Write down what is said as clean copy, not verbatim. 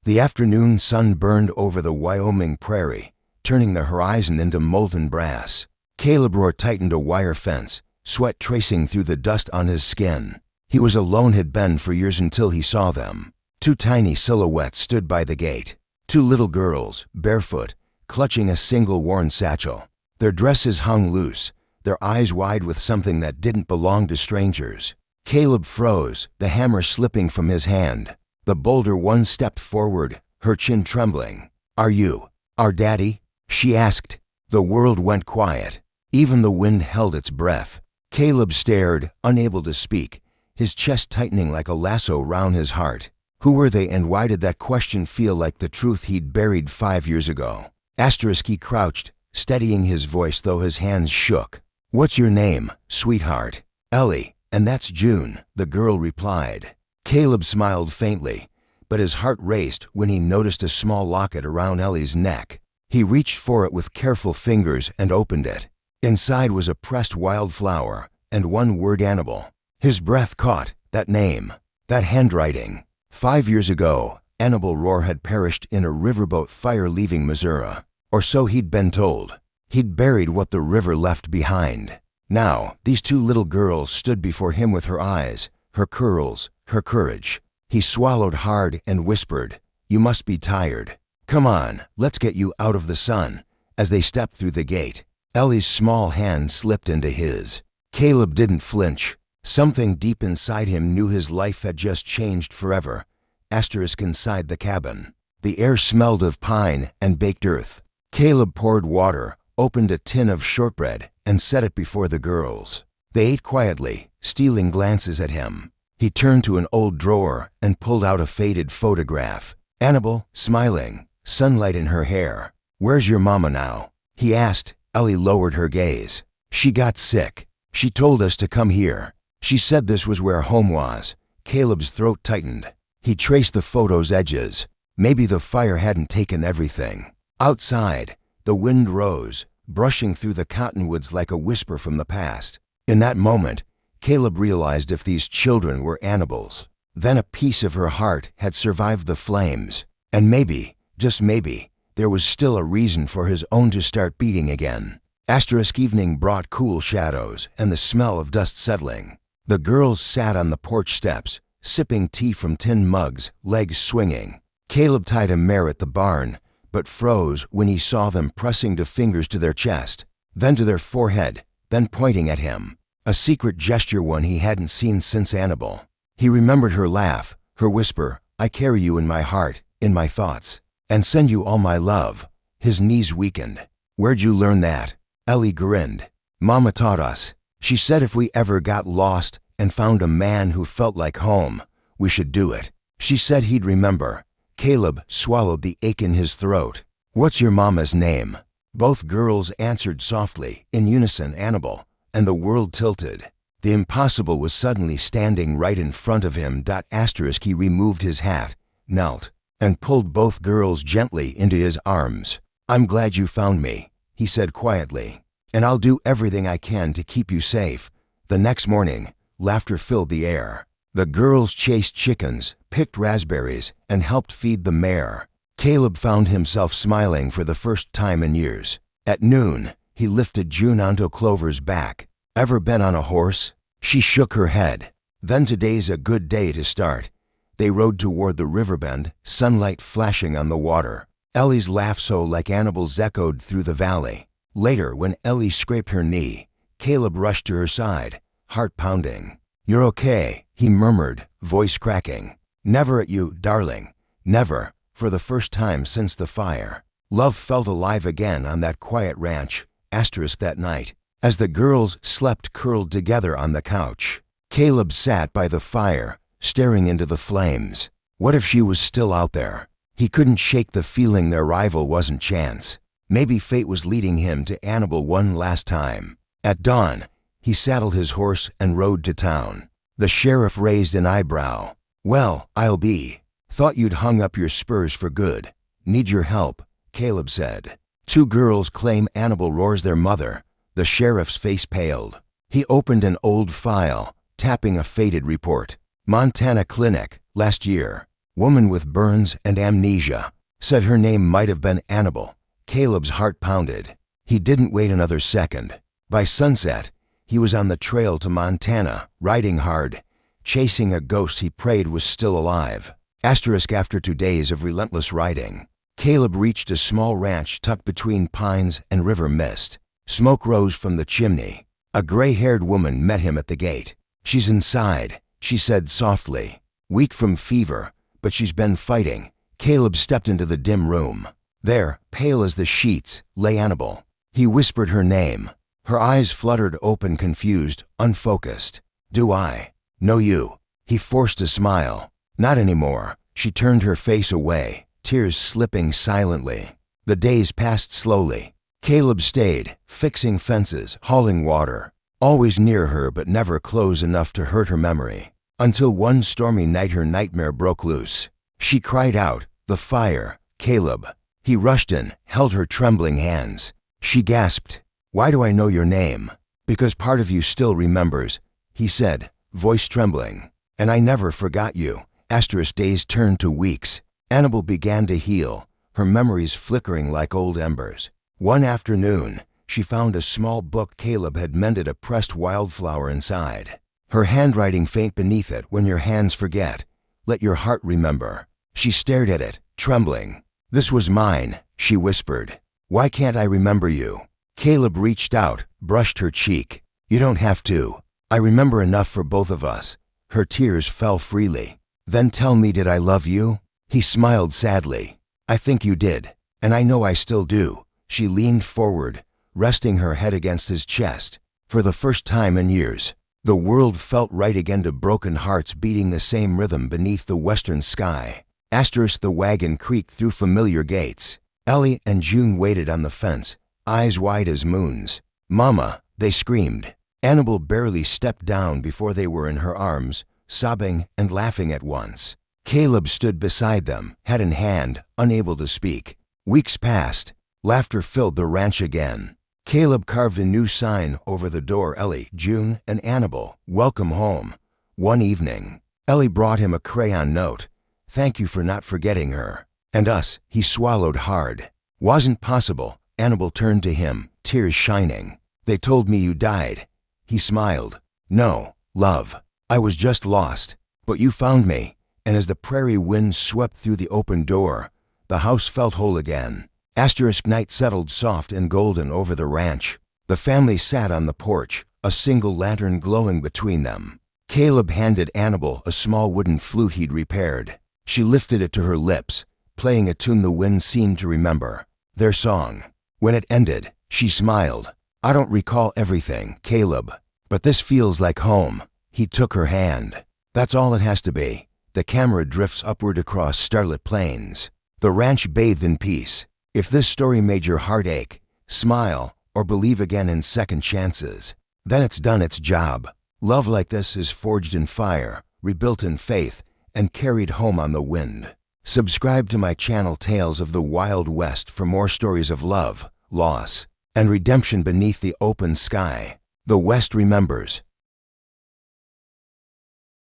The afternoon sun burned over the Wyoming prairie, turning the horizon into molten brass. Caleb Ror tightened a wire fence, sweat tracing through the dust on his skin. He was alone had been for years until he saw them. Two tiny silhouettes stood by the gate. Two little girls, barefoot, clutching a single worn satchel. Their dresses hung loose, their eyes wide with something that didn't belong to strangers. Caleb froze, the hammer slipping from his hand. The bolder one stepped forward, her chin trembling. "Are you our daddy?" she asked. The world went quiet. Even the wind held its breath. Caleb stared, unable to speak, his chest tightening like a lasso round his heart. Who were they, and why did that question feel like the truth he'd buried 5 years ago? He crouched, steadying his voice though his hands shook. "What's your name, sweetheart?" "Ellie, and that's June," the girl replied. Caleb smiled faintly, but his heart raced when he noticed a small locket around Ellie's neck. He reached for it with careful fingers and opened it. Inside was a pressed wildflower and one word, Annabelle. His breath caught that name, that handwriting. 5 years ago, Annabelle Ror had perished in a riverboat fire leaving Missouri. Or so he'd been told. He'd buried what the river left behind. Now, these two little girls stood before him with her eyes, her curls, her courage. He swallowed hard and whispered, "You must be tired. Come on, let's get you out of the sun." As they stepped through the gate, Ellie's small hand slipped into his. Caleb didn't flinch. Something deep inside him knew his life had just changed forever. Inside the cabin. The air smelled of pine and baked earth. Caleb poured water, opened a tin of shortbread, and set it before the girls. They ate quietly, stealing glances at him. He turned to an old drawer and pulled out a faded photograph. Annabelle, smiling, sunlight in her hair. "Where's your mama now?" he asked. Ellie lowered her gaze. "She got sick. She told us to come here. She said this was where home was." Caleb's throat tightened. He traced the photo's edges. Maybe the fire hadn't taken everything. Outside, the wind rose, brushing through the cottonwoods like a whisper from the past. In that moment, Caleb realized if these children were Annabelle's, then a piece of her heart had survived the flames. And maybe, just maybe, there was still a reason for his own to start beating again. Evening brought cool shadows and the smell of dust settling. The girls sat on the porch steps, sipping tea from tin mugs, legs swinging. Caleb tied a mare at the barn, but froze when he saw them pressing fingers to their chest, then to their forehead, then pointing at him. A secret gesture, one he hadn't seen since Annabelle. He remembered her laugh, her whisper, "I carry you in my heart, in my thoughts, and send you all my love." His knees weakened. "Where'd you learn that?" Ellie grinned. "Mama taught us. She said if we ever got lost and found a man who felt like home, we should do it. She said he'd remember." Caleb swallowed the ache in his throat. "What's your mama's name?" Both girls answered softly, in unison, "Annabelle," and the world tilted. The impossible was suddenly standing right in front of him. He removed his hat, knelt, and pulled both girls gently into his arms. "I'm glad you found me," he said quietly, "and I'll do everything I can to keep you safe." The next morning, laughter filled the air. The girls chased chickens, picked raspberries, and helped feed the mare. Caleb found himself smiling for the first time in years. At noon, he lifted June onto Clover's back. "Ever been on a horse?" She shook her head. "Then today's a good day to start." They rode toward the river bend, sunlight flashing on the water. Ellie's laugh so like Annabelle's echoed through the valley. Later, when Ellie scraped her knee, Caleb rushed to her side, heart pounding. "You're okay," he murmured, voice cracking. "Never at you, darling. Never." For the first time since the fire, love felt alive again on that quiet ranch. That night, as the girls slept curled together on the couch, Caleb sat by the fire, staring into the flames. What if she was still out there? He couldn't shake the feeling their arrival wasn't chance. Maybe fate was leading him to Annabelle one last time. At dawn, he saddled his horse and rode to town. The sheriff raised an eyebrow. "Well, I'll be. Thought you'd hung up your spurs for good. Need your help," Caleb said. Two girls claim Annabelle Ror's their mother. The sheriff's face paled. He opened an old file, tapping a faded report. "Montana Clinic, last year. Woman with burns and amnesia. Said her name might have been Annabelle. Caleb's heart pounded. He didn't wait another second. By sunset, he was on the trail to Montana, riding hard, chasing a ghost he prayed was still alive. After 2 days of relentless riding, Caleb reached a small ranch tucked between pines and river mist. Smoke rose from the chimney. A gray-haired woman met him at the gate. "She's inside," she said softly. "Weak from fever, but she's been fighting." Caleb stepped into the dim room. There, pale as the sheets, lay Annabelle. He whispered her name. Her eyes fluttered open, confused, unfocused. "Do I know you?" He forced a smile. "Not anymore." She turned her face away, tears slipping silently. The days passed slowly. Caleb stayed, fixing fences, hauling water, always near her but never close enough to hurt her memory. Until one stormy night her nightmare broke loose. She cried out, "The fire, Caleb." He rushed in, held her trembling hands. She gasped, "Why do I know your name?" "Because part of you still remembers," he said, voice trembling. "And I never forgot you." Days turned to weeks. Annabelle began to heal, her memories flickering like old embers. One afternoon, she found a small book Caleb had mended a pressed wildflower inside. Her handwriting faint beneath it. "When your hands forget, let your heart remember." She stared at it, trembling. "This was mine," she whispered. "Why can't I remember you?" Caleb reached out, brushed her cheek. "You don't have to. I remember enough for both of us." Her tears fell freely. "Then tell me, did I love you?" He smiled sadly. "I think you did, and I know I still do." She leaned forward, resting her head against his chest. For the first time in years, the world felt right again to broken hearts beating the same rhythm beneath the western sky. The wagon creaked through familiar gates. Ellie and June waited on the fence, eyes wide as moons. "Mama," they screamed. Annabelle barely stepped down before they were in her arms, sobbing and laughing at once. Caleb stood beside them, head in hand, unable to speak. Weeks passed. Laughter filled the ranch again. Caleb carved a new sign over the door. "Ellie, June, and Annabelle, welcome home." One evening, Ellie brought him a crayon note. "Thank you for not forgetting her." "And us," he swallowed hard. "Wasn't possible." Annabelle turned to him, tears shining. "They told me you died." He smiled. "No, love. I was just lost. But you found me." And as the prairie wind swept through the open door, the house felt whole again. Night settled soft and golden over the ranch. The family sat on the porch, a single lantern glowing between them. Caleb handed Annabelle a small wooden flute he'd repaired. She lifted it to her lips, playing a tune the wind seemed to remember. Their song. When it ended, she smiled. "I don't recall everything, Caleb, but this feels like home." He took her hand. "That's all it has to be." The camera drifts upward across starlit plains. The ranch bathed in peace. If this story made your heart ache, smile, or believe again in second chances, then it's done its job. Love like this is forged in fire, rebuilt in faith, and carried home on the wind. Subscribe to my channel Tales of the Wild West for more stories of love, loss, and redemption beneath the open sky. The West remembers.